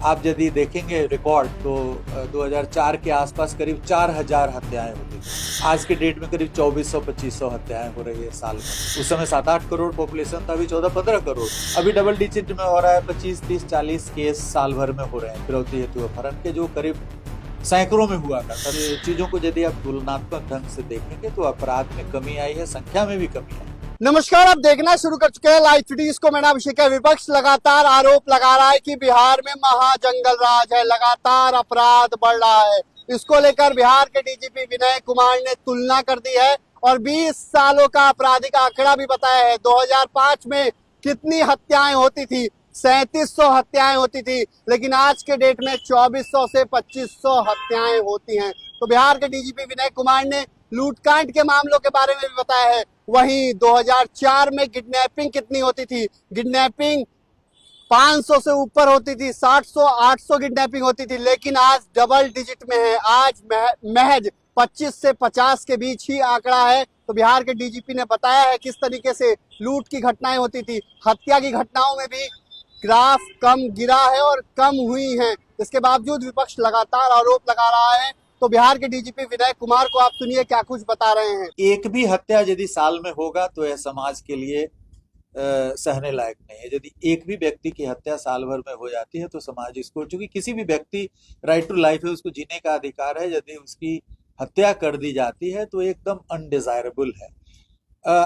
आप यदि देखेंगे रिकॉर्ड तो 2004 के आसपास करीब 4000 हत्याएं होती थी। आज के डेट में करीब 2400-2500 हत्याएं हो रही है साल में। उस समय 7-8 करोड़ पॉपुलेशन था, अभी 14-15 करोड़। अभी डबल डिजिट में हो रहा है, 25, 30, 40 केस साल भर में हो रहे हैं फिरौती हेतु अपहरण के, जो करीब सैकड़ों में हुआ करता है। चीजों को यदि आप तुलनात्मक ढंग से देखेंगे तो अपराध में कमी आई है, संख्या में भी कमी आई। नमस्कार, आप देखना शुरू कर चुके हैं लाइव फीडीज को। मेरा अभिषेक है। विपक्ष लगातार आरोप लगा रहा है कि बिहार में महाजंगल राज है, लगातार अपराध बढ़ रहा है। इसको लेकर बिहार के डीजीपी विनय कुमार ने तुलना कर दी है और 20 सालों का आपराधिक आंकड़ा भी बताया है। 2005 में कितनी हत्याएं होती थी? 3700 हत्याएं होती थी, लेकिन आज के डेट में 2400 से 2500 हत्याएं होती हैं। तो बिहार के डीजीपी विनय कुमार ने लूटकांड के मामलों के बारे में भी बताया है। वहीं 2004 में किडनैपिंग कितनी होती थी? किडनैपिंग 500 से ऊपर होती थी, 700-800 किडनैपिंग होती थी, लेकिन आज डबल डिजिट में है। आज महज 25 से 50 के बीच ही आंकड़ा है। तो बिहार के डीजीपी ने बताया है किस तरीके से लूट की घटनाएं होती थी। हत्या की घटनाओं में भी ग्राफ कम गिरा है और कम हुई है। इसके बावजूद विपक्ष लगातार आरोप लगा रहा है। तो बिहार के डीजीपी विनय कुमार को आप सुनिए क्या कुछ बता रहे हैं। एक भी हत्या यदि साल में होगा तो यह समाज के लिए सहने लायक नहीं है। यदि एक भी व्यक्ति की हत्या साल भर में हो जाती है तो समाज इसको, चूंकि किसी भी व्यक्ति राइट टू लाइफ है, उसको जीने का अधिकार है, यदि उसकी हत्या कर दी जाती है तो एकदम अनडिजायरेबल है।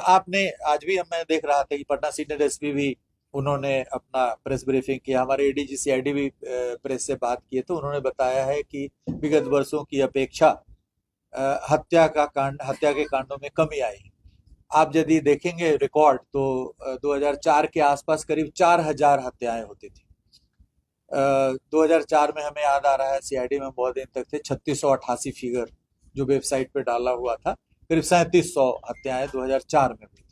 आपने आज भी मैं देख रहा था कि पटना सीनियर एसपी भी उन्होंने अपना प्रेस ब्रीफिंग किया, हमारे एडीजी सीआईडी भी प्रेस से बात किए तो उन्होंने बताया है कि विगत वर्षों की अपेक्षा हत्या के कांडों में कमी आई। आप यदि देखेंगे रिकॉर्ड तो 2004 के आसपास करीब 4000 हत्याएं होती थी। 2004 में हमें याद आ रहा है सीआईडी में बहुत दिन तक थे 3688 फिगर जो वेबसाइट पे डाला हुआ था, करीब 3700 हत्याएं 2004 में हुई थी।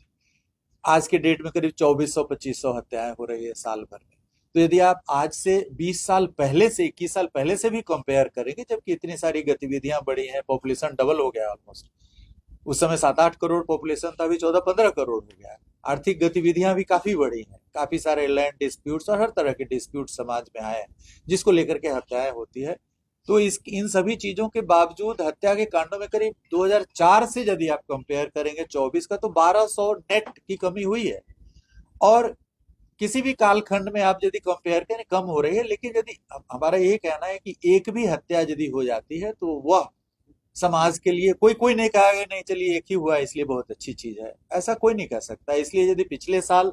आज के डेट में करीब 2400-2500 हत्याएं हो रही है साल भर में। तो यदि आप आज से 20 साल पहले से 21 साल पहले से भी कंपेयर करेंगे, जबकि इतनी सारी गतिविधियां बढ़ी हैं, पॉपुलेशन डबल हो गया ऑलमोस्ट। उस समय 7-8 करोड़ पॉपुलेशन था, अभी 14-15 करोड़ हो गया है। आर्थिक गतिविधियां भी काफी बढ़ी हैं, काफी सारे लैंड डिस्प्यूट्स और हर तरह के डिस्प्यूट समाज में आए हैं जिसको लेकर के हत्याएं होती है। तो इन सभी चीजों के बावजूद हत्या के कांडों में करीब 2004 से यदि आप कंपेयर करेंगे 24 का तो 1200 नेट की कमी हुई है। और किसी भी कालखंड में आप यदि कंपेयर करें कम हो रही है, लेकिन यदि हमारा ये कहना है कि एक भी हत्या यदि हो जाती है तो वह समाज के लिए, कोई नहीं कहेगा नहीं चलिए एक ही हुआ इसलिए बहुत अच्छी चीज है, ऐसा कोई नहीं कह सकता। इसलिए यदि पिछले साल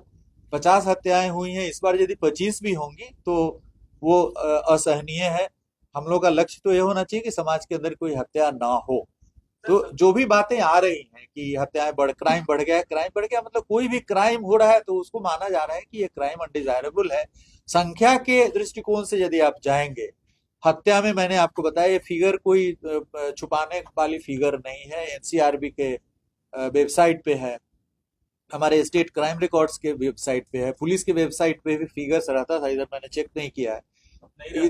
50 हत्याएं हुई हैं, इस बार यदि 25 भी होंगी तो वो असहनीय है। हम लोग का लक्ष्य तो ये होना चाहिए कि समाज के अंदर कोई हत्या ना हो। तो जो भी बातें आ रही हैं कि हत्याएं क्राइम बढ़ गया मतलब कोई भी क्राइम हो रहा है तो उसको माना जा रहा है कि ये क्राइम अनडिजायरेबल है। संख्या के दृष्टिकोण से यदि आप जाएंगे, हत्या में मैंने आपको बताया ये फिगर कोई छुपाने वाली फिगर नहीं है, एनसीआरबी के वेबसाइट पे है, हमारे स्टेट क्राइम रिकॉर्ड्स के वेबसाइट पे है, पुलिस के वेबसाइट पे भी फिगर्स रहता था, इधर मैंने चेक नहीं किया है। मैंने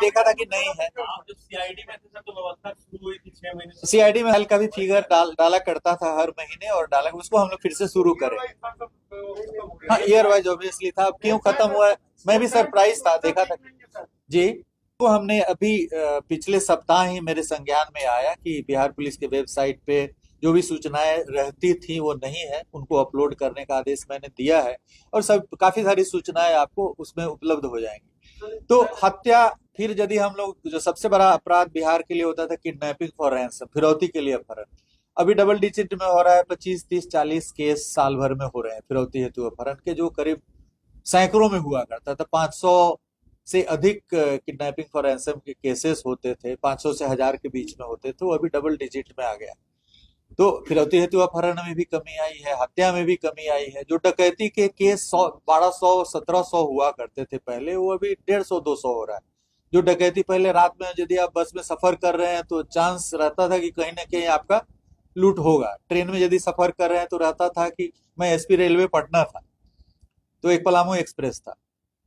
देखा था कि नहीं है। सीआईडी में तो व्यवस्था शुरू हुई थी 6 महीने। सीआईडी में हल्का भी फिगर डाला करता था हर महीने, और डाला उसको हम लोग फिर से शुरू करें। हाँ, ईयर वाइज ऑब्वियसली था, अब क्यों खत्म हुआ है मैं भी सरप्राइज था, देखा था जी। तो हमने अभी पिछले सप्ताह ही मेरे संज्ञान में आया कि बिहार पुलिस के वेबसाइट पे जो भी सूचनाएं रहती थी वो नहीं है, उनको अपलोड करने का आदेश मैंने दिया है और सब काफी सारी सूचनाएं आपको उसमें उपलब्ध हो जाएंगी। तो हत्या, फिर यदि हम लोग, जो सबसे बड़ा अपराध बिहार के लिए होता था किडनैपिंग फॉर रैंसम, फिरौती के लिए अपहरण, अभी डबल डिजिट में हो रहा है, 25, 30, 40 केस साल भर में हो रहे हैं फिरौती हेतु अपहरण के, जो करीब सैकड़ों में हुआ करता था। 500 से अधिक किडनैपिंग फॉर रैंसम के केसेस होते थे, 500 से 1000 के बीच में होते थे, वो अभी डबल डिजिट में आ गया। तो फिरौती हेतु अपहरण में भी कमी आई है, हत्या में भी कमी आई है। जो डकैती के केस 1200, 1700 हुआ करते थे पहले, वो अभी 150, 200 हो रहा है। जो डकैती पहले रात में यदि आप बस में सफर कर रहे हैं तो चांस रहता था कि कहीं ना कहीं आपका लूट होगा। ट्रेन में यदि सफर कर रहे हैं तो रहता था कि, मैं एसपी रेलवे पटना था तो एक पलामू एक्सप्रेस था,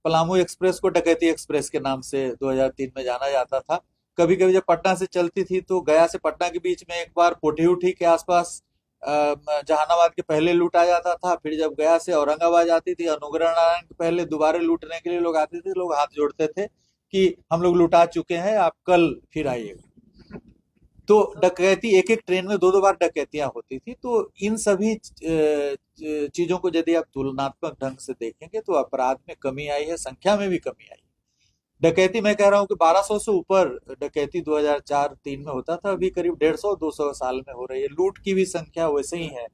पलामू एक्सप्रेस को डकैती एक्सप्रेस के नाम से 2003 में जाना जाता था। कभी कभी जब पटना से चलती थी तो गया से पटना के बीच में एक बार पोठीउठी के आसपास जहानाबाद के पहले लूटा जाता था, फिर जब गया से औरंगाबाद आती थी, अनुग्रह नारायण के पहले दोबारा लूटने के लिए लोग आते थे, लोग हाथ जोड़ते थे कि हम लोग लुटा चुके हैं, आप कल फिर आइएगा। तो डकैती, एक एक ट्रेन में दो दो बार डकैतियां होती थी। तो इन सभी चीजों को यदि आप तुलनात्मक ढंग से देखेंगे तो अपराध में कमी आई है, संख्या में भी कमी आई है। डकैती मैं कह रहा हूँ कि 1200 से ऊपर डकैती 2004-03 में होता था, अभी करीब 150-200 साल में हो रही है। लूट की भी संख्या वैसे ही है,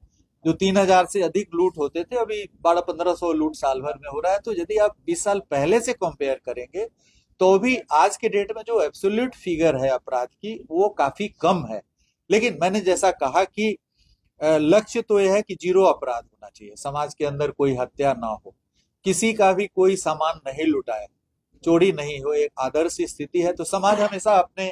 जो 3000 से अधिक लूट होते थे, अभी 1200-1500 लूट साल भर में हो रहा है। तो यदि आप 20 साल पहले से कंपेयर करेंगे तो भी आज के डेट में जो एब्सोल्यूट फिगर है अपराध की वो काफी कम है। लेकिन मैंने जैसा कहा कि लक्ष्य तो यह है कि जीरो अपराध होना चाहिए, समाज के अंदर कोई हत्या ना हो, किसी का भी कोई सामान नहीं लुटाए, चोरी नहीं हो, एक आदर्श स्थिति है। तो समाज हमेशा अपने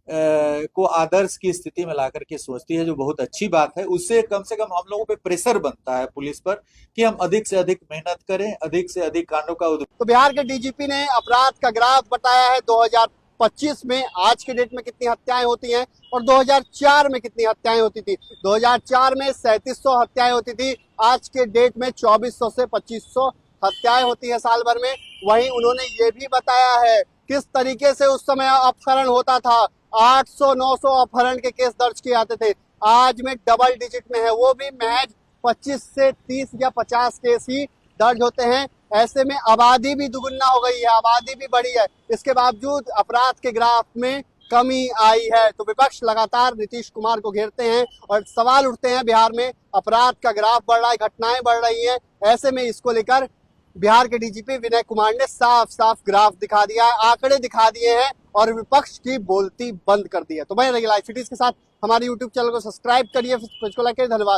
को आदर्श की स्थिति में ला करके सोचती है, जो बहुत अच्छी बात है। उससे कम से कम हम लोगों पे प्रेशर बनता है पुलिस पर कि हम अधिक से अधिक मेहनत करें, अधिक से अधिक कांडों का तो बिहार के डीजीपी ने अपराध का ग्राफ बताया है 2025 में आज के डेट में कितनी हत्याएं होती हैं और 2004 में कितनी हत्याएं होती थी। 2004 में 3700 हत्याएं होती थी, आज के डेट में 2400 से 2500 हत्याएं होती है साल भर में। वहीं उन्होंने ये भी बताया है किस तरीके से उस समय अपहरण होता था। 800-900 अपहरण के केस दर्ज किए जाते थे, आज में डबल डिजिट में है, वो भी महज 25 से 30 या 50 केस ही दर्ज होते हैं। ऐसे में आबादी भी दुगुना हो गई है, आबादी भी बढ़ी है, इसके बावजूद अपराध के ग्राफ में कमी आई है। तो विपक्ष लगातार नीतीश कुमार को घेरते हैं और सवाल उठते हैं, बिहार में अपराध का ग्राफ बढ़ रहा है, घटनाएं बढ़ रही हैं। ऐसे में इसको लेकर बिहार के डीजीपी विनय कुमार ने साफ साफ ग्राफ दिखा दिया है, आंकड़े दिखा दिए हैं और विपक्ष की बोलती बंद कर दी है। तो मैं रही लाइव सिटीज के साथ हमारे यूट्यूब चैनल को सब्सक्राइब करिए, फिर लाइक करिए। धन्यवाद।